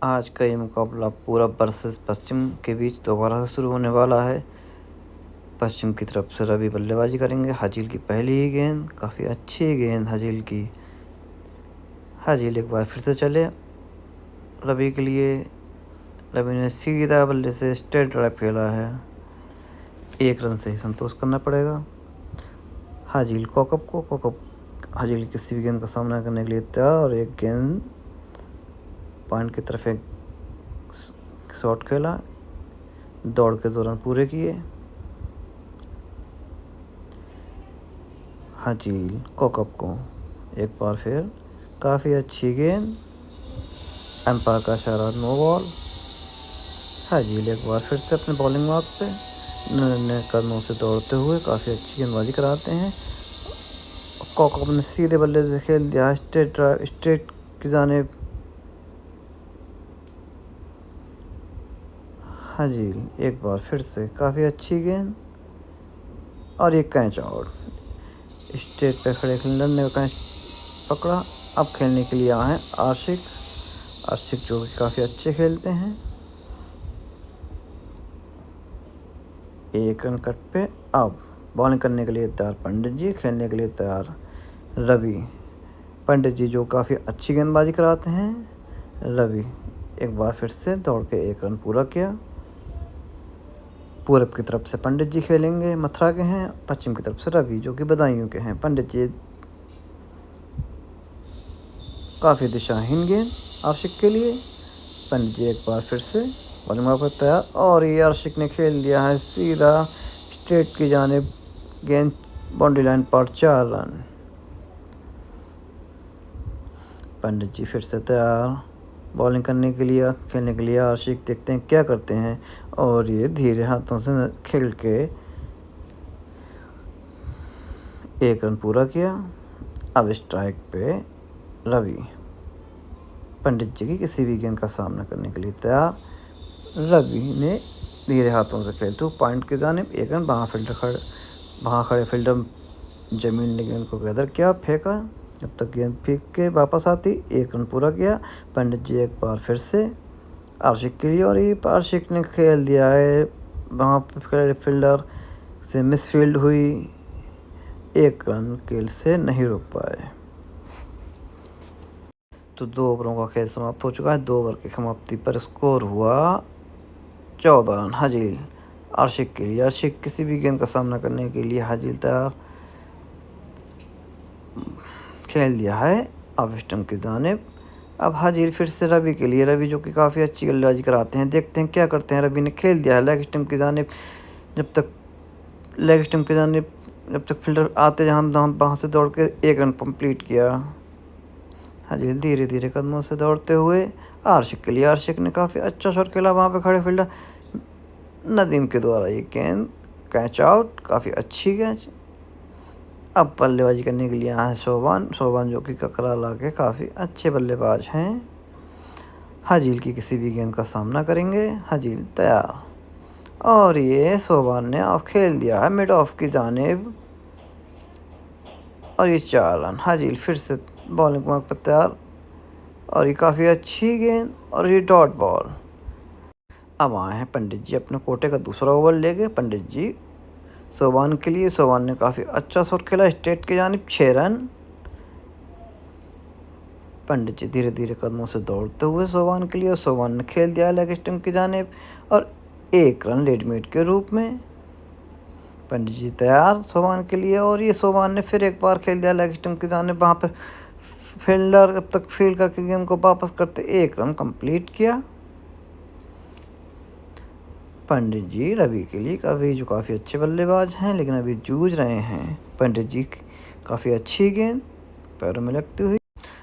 आज का ये मुकाबला पूरब वर्सेस पश्चिम के बीच दोबारा से शुरू होने वाला है। पश्चिम की तरफ से रवि बल्लेबाजी करेंगे। हाजिल की पहली ही गेंद, काफ़ी अच्छी गेंद हाजिल की। हाजिल एक बार फिर से चले रवि के लिए। रवि ने सीधा बल्ले से स्ट्रेट ड्राइव खेला है। 1 रन से ही संतोष करना पड़ेगा हाजिल कोकप हाजिल किसी भी गेंद का सामना करने के लिए तैयार और एक गेंद पॉइंट की तरफ एक शॉट खेला। दौड़ के दौरान पूरे किए। हाजिल कोकप को एक बार फिर काफ़ी अच्छी गेंद। एम्पायर का इशारा नो बॉल। हाजिल एक बार फिर से अपने बॉलिंग मार्क पे निर्णय कदमों से दौड़ते हुए काफ़ी अच्छी गेंदबाजी कराते हैं। कोकप ने सीधे बल्ले से खेल दिया स्ट्रेट की जानिब। हाजिल एक बार फिर से काफ़ी अच्छी गेंद और ये कैच आउट। स्ट्रेट पे खड़े फील्डर ने कैच पकड़ा। अब खेलने के लिए आए हैं आशिक जो कि काफ़ी अच्छे खेलते हैं। 1 रन कट पे अब बॉलिंग करने के लिए तैयार पंडित जी, खेलने के लिए तैयार रवि। पंडित जी जो काफ़ी अच्छी गेंदबाजी कराते हैं। रवि एक बार फिर से दौड़ के 1 रन पूरा किया। पूरब की तरफ से पंडित जी खेलेंगे, मथुरा के हैं। पश्चिम की तरफ से रवि जो कि बदायूं के हैं। पंडित जी काफ़ी दिशाहीन गेंद आशिक के लिए। पंडित जी एक बार फिर से बॉलिंग पर तैयार और ये आशिक ने खेल दिया है सीधा स्ट्रेट की जानिब। गेंद बाउंड्री लाइन पर 4 रन। पंडित जी फिर से तैयार बॉलिंग करने के लिए, खेलने के लिए। आशिक देखते हैं क्या करते हैं और ये धीरे हाथों से खेल के 1 रन पूरा किया। अब स्ट्राइक पे रवि। पंडित जी की किसी भी गेंद का सामना करने के लिए तैयार। रवि ने धीरे हाथों से खेलते हुए पॉइंट की जानिब 1 रन। वहाँ खड़े फील्डर जमीन ने गेंद को गैदर किया, फेंका। जब तक गेंद फेंक के वापस आती 1 रन पूरा किया। पंडित जी एक बार फिर से आशिक के लिए और ये आशिक ने खेल दिया है। वहाँ पर फील्डर से मिसफील्ड हुई। 1 रन खेल से नहीं रोक पाए। तो 2 ओवरों का खेल समाप्त हो चुका है। 2 ओवर की समाप्ति पर स्कोर हुआ 14 रन हाजिल आशिक के लिए। आशिक किसी भी गेंद का सामना करने के लिए हाजिल तैयार खेल दिया है अब स्टंप की जानिब। अब हाजिल फिर से रवि के लिए। रवि जो कि काफ़ी अच्छी बल्लेबाजी कराते हैं। देखते हैं क्या करते हैं। रवि ने खेल दिया है लेग स्टंप की जानिब। जब तक फील्डर आते जहाँ वहाँ से दौड़ के 1 रन कंप्लीट किया। हाजिल धीरे धीरे कदमों से दौड़ते हुए आशिक के लिए। आशिक ने काफ़ी अच्छा शॉट खेला। वहाँ पे खड़े फील्डर नदीम के द्वारा ये गेंद कैच आउट, काफ़ी अच्छी कैच। अब बल्लेबाजी करने के लिए आए हैं शोभान जो कि ककराला के काफ़ी अच्छे बल्लेबाज हैं। हाजिल की किसी भी गेंद का सामना करेंगे। हाजिल तैयार और ये शोभान ने ऑफ खेल दिया है मिड ऑफ की जानिब और ये 4 रन। हाजिल फिर से बॉलिंग मार्क पर तैयार और ये काफ़ी अच्छी गेंद और ये डॉट बॉल। अब आए हैं पंडित जी अपने कोटे का दूसरा ओवर लेके। पंडित जी शोभान के लिए। शोभान ने काफ़ी अच्छा शॉट खेला स्ट्रेट की जानिब, 6 रन। पंडित जी धीरे धीरे कदमों से दौड़ते हुए शोभान के लिए। शोभान ने खेल दिया लेग स्टंप की जानिब और 1 रन लेट मीट के रूप में। पंडित जी तैयार शोभान के लिए और ये शोभान ने फिर एक बार खेल दिया लेग स्टंप की जानिब। वहाँ पर फील्डर अब तक फील्ड करके गेंद को वापस करते 1 रन कंप्लीट किया। पंडित जी रवि के लिए काफ़ी अच्छे बल्लेबाज हैं लेकिन अभी जूझ रहे हैं। पंडित जी काफ़ी अच्छी गेंद पैरों में लगती हुई।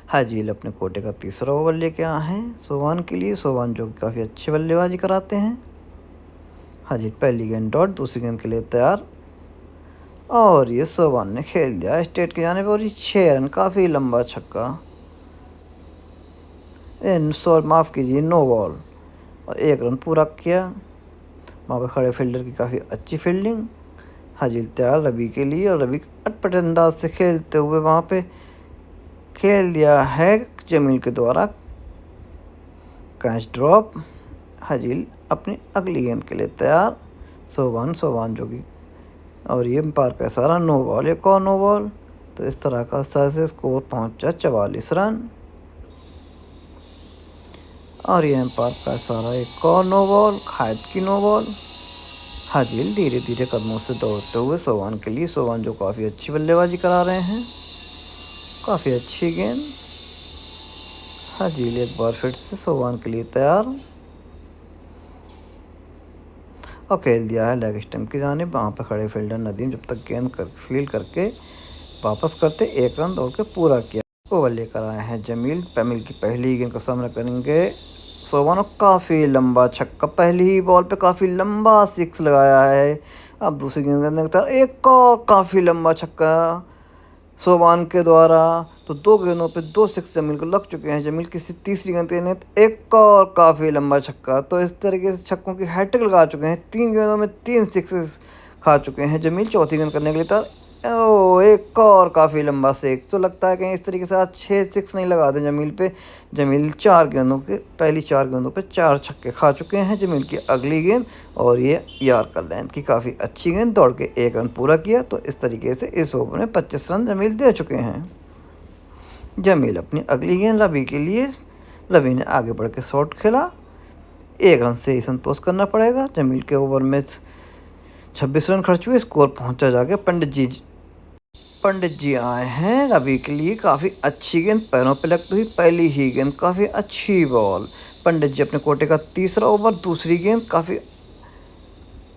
हाजिल अपने कोटे का तीसरा ओवर लेके आए हैं शोभान के लिए। शोभान जो कि काफ़ी अच्छी बल्लेबाजी कराते हैं। हाजिल पहली गेंद डॉट, दूसरी गेंद के लिए तैयार और ये शोभान ने खेल दिया स्ट्रेट के जाने पर और ये 6 रन, काफ़ी लंबा छक्का। माफ़ कीजिए, नो बॉल और 1 रन पूरा किया। वहाँ पर खड़े फील्डर की काफ़ी अच्छी फील्डिंग। हाजिल तैयार रवि के लिए और रवि अटपटे अंदाज से खेलते हुए वहाँ पे खेल दिया है जमील के द्वारा कैच ड्रॉप। हाजिल अपनी अगली गेंद के लिए तैयार। सोबान जोगी और ये एम्पायर का इशारा नो बॉल, एक और नो बॉल। तो इस तरह का से स्कोर पहुंचा 44 रन। और ये एम्पायर का इशारा एक और नो बॉल, खायद की नो बॉल। हाजिल धीरे धीरे कदमों से दौड़ते हुए सोबान के लिए, सोबान जो काफ़ी अच्छी बल्लेबाजी करा रहे हैं, काफ़ी अच्छी गेंद। हाजिल एक बार फिर से सोबान के लिए तैयार और खेल दिया है लेग स्टंप की जानिब। वहाँ पर खड़े फील्डर नदीम जब तक गेंद फील्ड करके वापस करते 1 रन दौड़ के पूरा किया। ओवर लेकर आए हैं जमील की पहली गेंद का सामना करेंगे सोबान और काफ़ी लंबा छक्का, पहली ही बॉल पे काफ़ी लंबा 6 लगाया है। अब दूसरी गेंद करने के एक और काफ़ी लंबा छक्का सोबान के द्वारा। तो 2 गेंदों पे 2 6 जमील को लग चुके हैं। जमील की तीसरी गेंद के लिए एक और काफ़ी लंबा छक्का। तो इस तरीके से छक्कों की हैट्रिक लगा चुके हैं। 3 गेंदों में 3 सिक्सेस खा चुके हैं जमील। चौथी गेंद करने के लिए तैयार। एक और काफ़ी लंबा 6। तो लगता है कि इस तरीके से आज 6 6 नहीं लगाते जमील पे। जमील 4 गेंदों के पहली 4 गेंदों पे 4 छक्के खा चुके हैं। जमील की अगली गेंद और ये यार्कर लेंथ की काफ़ी अच्छी गेंद, दौड़ के 1 रन पूरा किया। तो इस तरीके से इस ओवर में 25 रन जमील दे चुके हैं। जमील अपनी अगली गेंद रवि के लिए, रवि ने आगे बढ़ के शॉट खेला। 1 रन से ही संतोष करना पड़ेगा। जमील के ओवर में 26 रन खर्च हुए। स्कोर पहुंचा जाके पंडित जी आए हैं रवि के लिए। काफ़ी अच्छी गेंद पैरों पे लगती हुई पहली ही गेंद, काफ़ी अच्छी बॉल। पंडित जी अपने कोटे का तीसरा ओवर, दूसरी गेंद काफ़ी,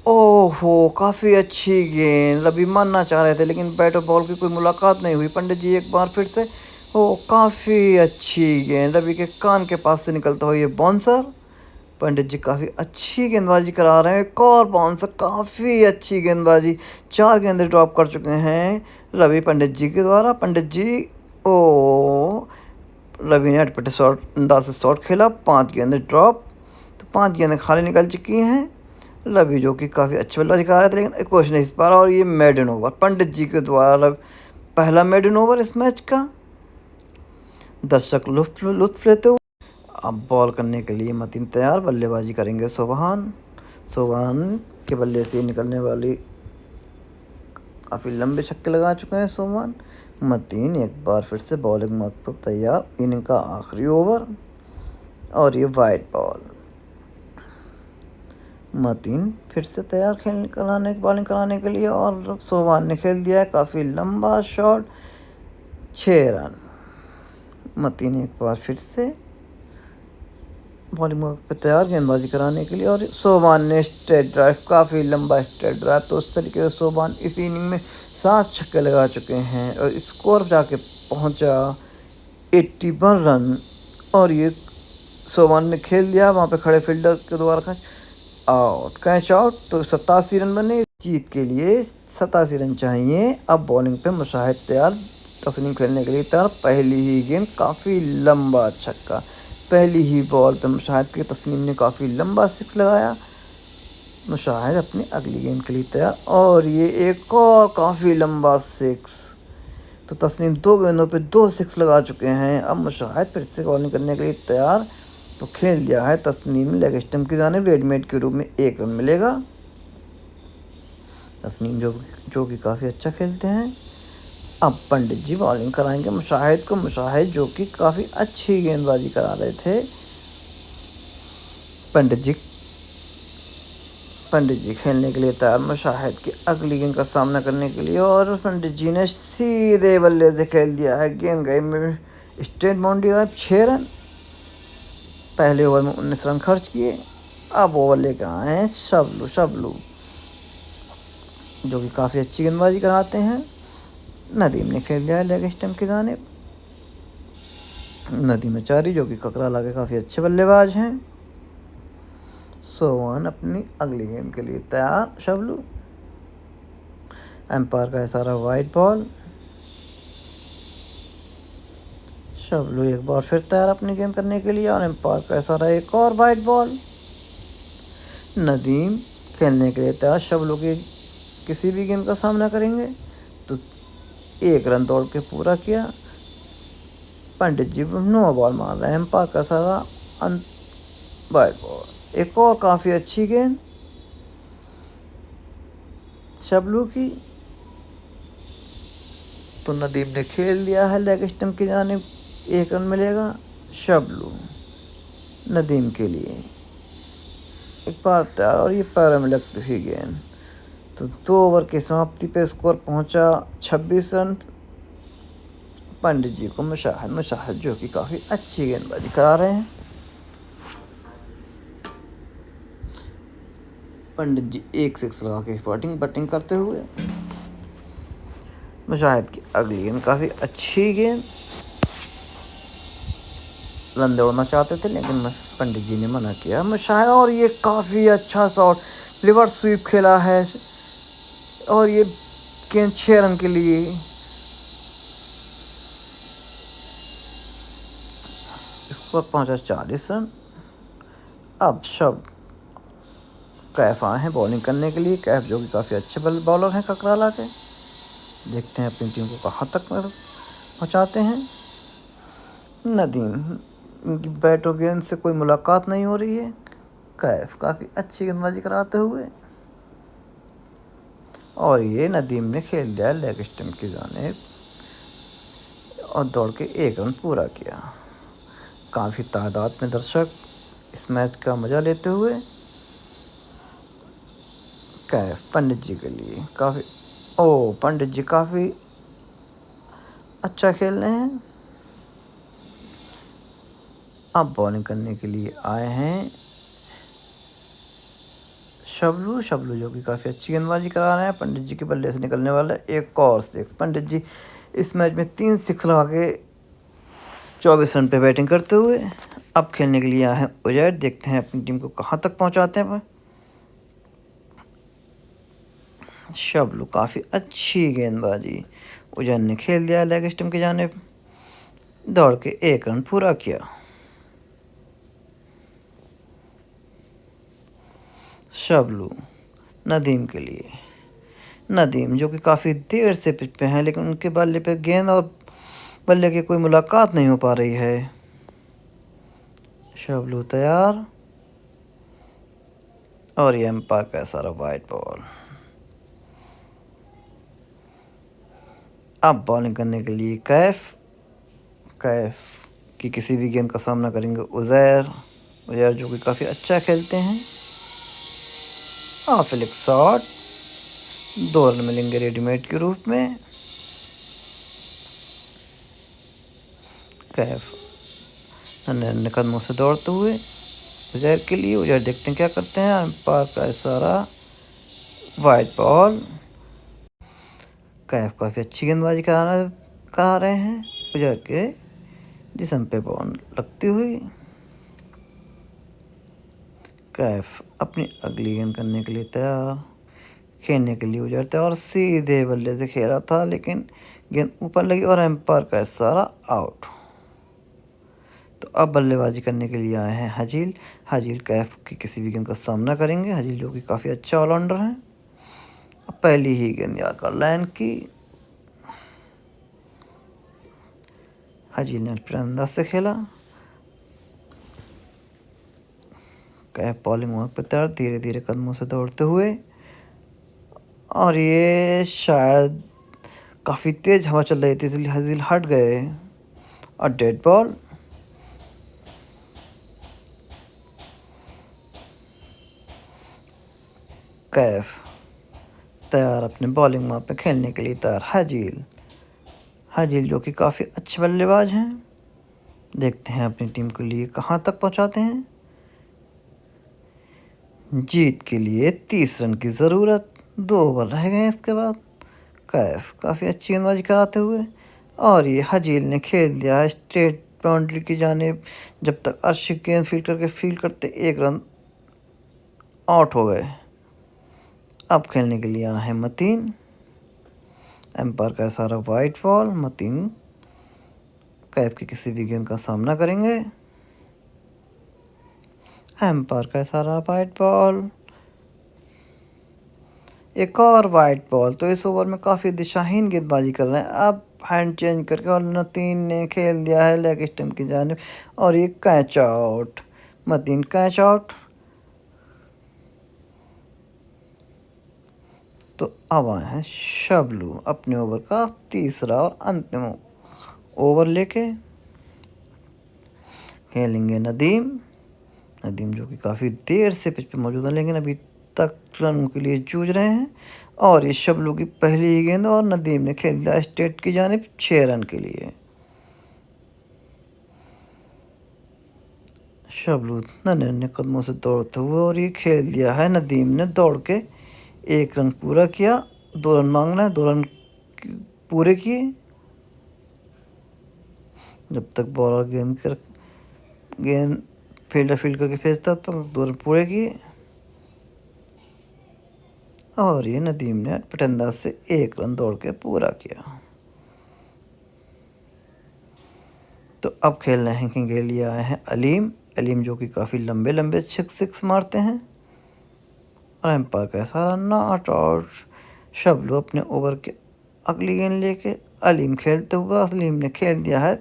ओहो काफ़ी अच्छी गेंद। रवि मानना चाह रहे थे लेकिन बैट और बॉल की कोई मुलाकात नहीं हुई। पंडित जी एक बार फिर से, ओ काफ़ी अच्छी गेंद, रवि के कान के पास से निकलता हुआ ये बाउंसर। पंडित जी काफ़ी अच्छी गेंदबाजी करा रहे हैं। एक और बाउंसर, काफ़ी अच्छी गेंदबाजी। 4 गेंदें ड्रॉप कर चुके हैं रवि पंडित जी के द्वारा। पंडित जी रवि ने अटपटे शॉट अंदाज से शॉट खेला। 5 गेंदें ड्रॉप, तो 5 गेंदें खाली निकल चुकी हैं। रवि जो कि काफ़ी अच्छी बल्लेबाजी करा रहे थे लेकिन कोच नहीं पा रहा। और ये मेडन ओवर पंडित जी के द्वारा, पहला मेडन ओवर इस मैच का। दर्शक लुत्फ लेते हुए अब बॉल करने के लिए मतीन तैयार। बल्लेबाजी करेंगे सोबान के बल्ले से निकलने वाली काफ़ी लंबे छक्के लगा चुके हैं सोबान। मतीन एक बार फिर से बॉलिंग मोड पर तैयार। इनिंग का आखिरी ओवर और ये वाइड बॉल। मतीन फिर से तैयार बॉलिंग कराने के लिए और सोबान ने खेल दिया है काफ़ी लंबा शॉट, 6 रन। मतीन एक बार फिर से बॉलिंग पे तैयार गेंदबाजी कराने के लिए और सोबान ने स्ट्रेट ड्राइव, काफ़ी लंबा स्ट्रेट ड्राइव। तो उस तरीके से सोबान इस इनिंग में 7 छक्के लगा चुके हैं और स्कोर जाके पहुंचा 81 रन। और ये सोबान ने खेल दिया वहाँ पे खड़े फील्डर के द्वारा कैच आउट। तो 87 रन बने। जीत के लिए 87 रन चाहिए। अब बॉलिंग पे मुशाहिद तैयार, तस्नीम खेलने के लिए तैयार। पहली ही गेंद काफ़ी लंबा छक्का, पहली ही बॉल पे मुशाहिद के तस्नीम ने काफ़ी लंबा 6 लगाया। मुशाहिद अपनी अगली गेंद के लिए तैयार और ये एक और काफ़ी लंबा 6। तो तस्नीम 2 गेंदों पे 2 6 लगा चुके हैं। अब मुशाहिद फिर से बॉलिंग करने के लिए तैयार। तो खेल दिया है तस्नीम लेग स्टंप की जानिब। रेडमेड के रूप में 1 रन मिलेगा। तस्नीम जो कि काफ़ी अच्छा खेलते हैं। अब पंडित जी बॉलिंग कराएंगे मुशाहिद को। मुशाहिद जो कि काफ़ी अच्छी गेंदबाजी करा रहे थे। पंडित जी खेलने के लिए तैयार मुशाहिद की अगली गेंद का सामना करने के लिए। और पंडित जी ने सीधे बल्ले से खेल दिया है। गेंद गई में स्ट्रेट बाउंड्री, 6 रन। पहले ओवर में 19 रन खर्च किए। अब ओवर लेकर आए हैं शबलू जो कि काफ़ी अच्छी गेंदबाजी कराते हैं। नदीम ने खेल दिया है लेग स्टंप की जानिब। नदीम चारी जो कि ककराला के काफ़ी अच्छे बल्लेबाज हैं। सोबान अपनी अगली गेंद के लिए तैयार। शबलू, एम्पायर का इशारा वाइड बॉल। शबलू एक बार फिर तैयार अपनी गेंद करने के लिए और एम्पायर का इशारा एक और वाइड बॉल। नदीम खेलने के लिए तैयार। शबलू की किसी भी गेंद का सामना करेंगे। तो 1 रन दौड़ के पूरा किया। पंडित जी नो बॉल मार रहे हैं। एम्पायर का इशारा वाइड बॉल। एक और काफ़ी अच्छी गेंद शबलू की, तो नदीम ने खेल दिया है लेग स्टंप की जानिब। 1 रन मिलेगा शबलू नदीम के लिए। एक बार तैयार और ये पैरों में लगती हुई गेंद। तो 2 ओवर की समाप्ति पे स्कोर पहुंचा 26 रन। पंडित जी को मुशाहिद जो कि काफ़ी अच्छी गेंदबाजी करा रहे हैं। पंडित जी 1 6 लगा के बैटिंग करते हुए। मुशाहिद की अगली गेंद काफ़ी अच्छी गेंद, रन दौड़ना चाहते थे लेकिन पंडित जी ने मना किया मुशाहिद। और ये काफ़ी अच्छा शॉट, रिवर्स स्वीप खेला है और ये गेंद 6 रन के लिए। स्कोर पहुंचा 40 रन। अब सब कैफ आए हैं बॉलिंग करने के लिए। कैफ जो कि काफ़ी अच्छे बॉलर हैं ककराला के। देखते हैं अपनी टीम को कहाँ तक पहुँचाते हैं। नदीम, इनकी बैट और गेंद से कोई मुलाकात नहीं हो रही है। कैफ काफ़ी अच्छी गेंदबाजी कराते हुए, और ये नदीम ने खेल दिया लेग स्टंप की जानिब और दौड़ के 1 रन पूरा किया। काफ़ी तादाद में दर्शक इस मैच का मज़ा लेते हुए। कैफ पंडित जी के लिए पंडित जी काफ़ी अच्छा खेल रहे हैं। अब बॉलिंग करने के लिए आए हैं शबलू जो कि काफ़ी अच्छी गेंदबाजी करा रहे हैं। पंडित जी के बल्ले से निकलने वाला एक और 6। पंडित जी इस मैच में 3 6 लगा के 24 रन पे बैटिंग करते हुए अब खेलने के लिए आए हैं उजैर। देखते हैं अपनी टीम को कहाँ तक पहुँचाते हैं। शबलू काफ़ी अच्छी गेंदबाजी, उजैर ने खेल दिया लेग स्टंप की जानिब, दौड़ के 1 रन पूरा किया। शबलू नदीम के लिए। नदीम जो कि काफ़ी देर से पिच पे हैं लेकिन उनके बल्ले पे गेंद और बल्ले की कोई मुलाकात नहीं हो पा रही है। शबलू तैयार और ये एम्पायर का सारा वाइड बॉल। अब बॉलिंग करने के लिए कैफ की किसी भी गेंद का सामना करेंगे उजैर जो कि काफ़ी अच्छा खेलते हैं। ऑफ फ्लिक शॉट, 2 रन मिलेंगे रेडीमेड के रूप में। कैफ नन्हे कदमों से दौड़ते हुए उजैर के लिए। उजैर देखते हैं क्या करते हैं। एम्पायर का इशारा, वाइड बॉल। कैफ काफ़ी अच्छी गेंदबाजी करा रहे हैं उजैर के जिस्म पे बॉल लगती हुई। कैफ अपनी अगली गेंद करने के लिए तैयार, खेलने के लिए उजैर तैयार और सीधे बल्ले से खेला था लेकिन गेंद ऊपर लगी और एम्पायर का इशारा आउट। तो अब बल्लेबाजी करने के लिए आए हैं हाजिल कैफ की किसी भी गेंद का सामना करेंगे। हाजिल जो कि काफ़ी अच्छा ऑलराउंडर हैं। अब पहली ही गेंद याकर लाइन की, हाजिल ने अपने अंदाज से खेला। कैफ बॉलिंग वहाँ पर तैयार, धीरे धीरे कदमों से दौड़ते हुए, और ये शायद काफ़ी तेज़ हवा चल रही थी इसलिए हाजिल हट गए और डेड बॉल। कैफ तैयार अपने बॉलिंग वहाँ पे खेलने के लिए तैयार। हाजिल जो कि काफ़ी अच्छे बल्लेबाज हैं। देखते हैं अपनी टीम के लिए कहाँ तक पहुँचाते हैं। जीत के लिए 30 रन की ज़रूरत, 2 ओवर रह गए इसके बाद। कैफ काफ़ी अच्छी गेंदबाजी कराते हुए, और ये हाजिल ने खेल दिया है स्ट्रेट बाउंड्री की जानिब। जब तक अर्शिक गेंद फील्ड करते 1 रन आउट हो गए। अब खेलने के लिए आए हैं मतीन। एम्पायर का सारा वाइड बॉल। मतीन कैफ की किसी भी गेंद का सामना करेंगे। एम्पायर का सारा वाइड बॉल, एक और वाइड बॉल। तो इस ओवर में काफ़ी दिशाहीन गेंदबाजी कर रहे हैं। अब हैंड चेंज करके और मतीन ने खेल दिया है लेग स्टंप की जानिब और ये catch out. Mateen catch out. तो अब आए हैं शबलू अपने ओवर का तीसरा और अंतिम ओवर लेके। खेलेंगे नदीम। नदीम जो कि काफ़ी देर से पिच पे मौजूद है, लेकिन अभी तक रन के लिए जूझ रहे हैं। और ये शबलू की पहली ही गेंद और नदीम ने खेल दिया स्टेट की जानिब 6 रन के लिए। शबलू नन्हे कदमों से दौड़ते हुए और ये खेल दिया है। नदीम ने दौड़ के 1 रन पूरा किया। 2 रन मांगना है, 2 रन पूरे किए। जब तक बॉलर गेंद फील्डर फील्ड करके भेजता तो 2 रन पूरे किए। और ये नदीम ने पटंदाज से 1 रन दौड़ के पूरा किया। तो अब खेल रहे हैं के लिए आए हैं अलीम। अलीम जो कि काफ़ी लंबे लंबे सिक्स मारते हैं। और एम्पायर का इशारा नॉट आउट। शबलू अपने ओवर के अगली गेंद लेके अलीम खेलते हुए। अलीम ने खेल दिया है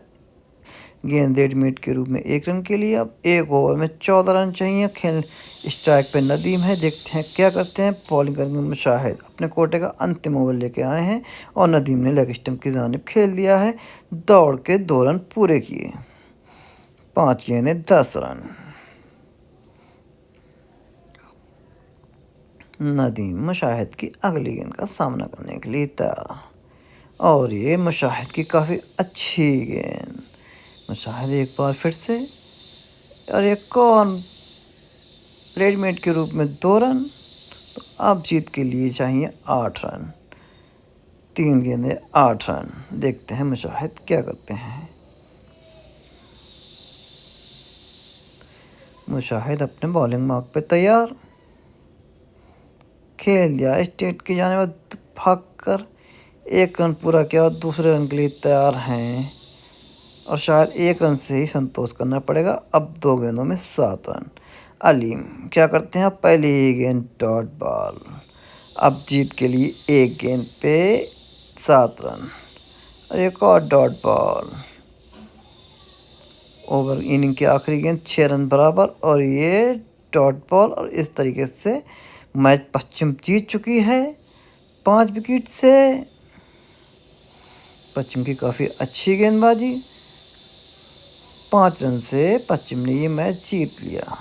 गेंद डेड मिनट के रूप में 1 रन के लिए। अब 1 ओवर में 14 रन चाहिए। खेल स्ट्राइक पे नदीम है, देखते हैं क्या करते हैं। बॉलिंग करेंगे मुशाहिद। अपने कोटे का अंतिम ओवर लेके आए हैं और नदीम ने लेग स्टंप की जानिब खेल दिया है। दौड़ के 2 रन पूरे किए। 5 गेंदें 10 रन। नदीम मुशाहिद की अगली गेंद का सामना करने के लिए तैयार। और ये मुशाहिद की काफ़ी अच्छी गेंद। मुशाहिद एक बार फिर से और एक और रेडमेड के रूप में 2 रन। तो अब जीत के लिए चाहिए 8 रन। 3 गेंदें 8 रन। देखते हैं मुशाहिद क्या करते हैं। मुशाहिद अपने बॉलिंग मार्क पे तैयार। खेल दिया स्टेट की जाने में भाग कर 1 रन पूरा किया और दूसरे रन के लिए तैयार हैं। और शायद 1 रन से ही संतोष करना पड़ेगा। अब 2 गेंदों में 7 रन। अलीम क्या करते हैं, पहली ही गेंद डॉट बॉल। अब जीत के लिए 1 गेंद पे 7 रन और एक और डॉट बॉल। ओवर इनिंग की आखिरी गेंद 6 रन बराबर और ये डॉट बॉल। और इस तरीके से मैच पश्चिम जीत चुकी है 5 विकेट से। पश्चिम की काफ़ी अच्छी गेंदबाजी। 5 रन से पश्चिम ने ये मैच जीत लिया।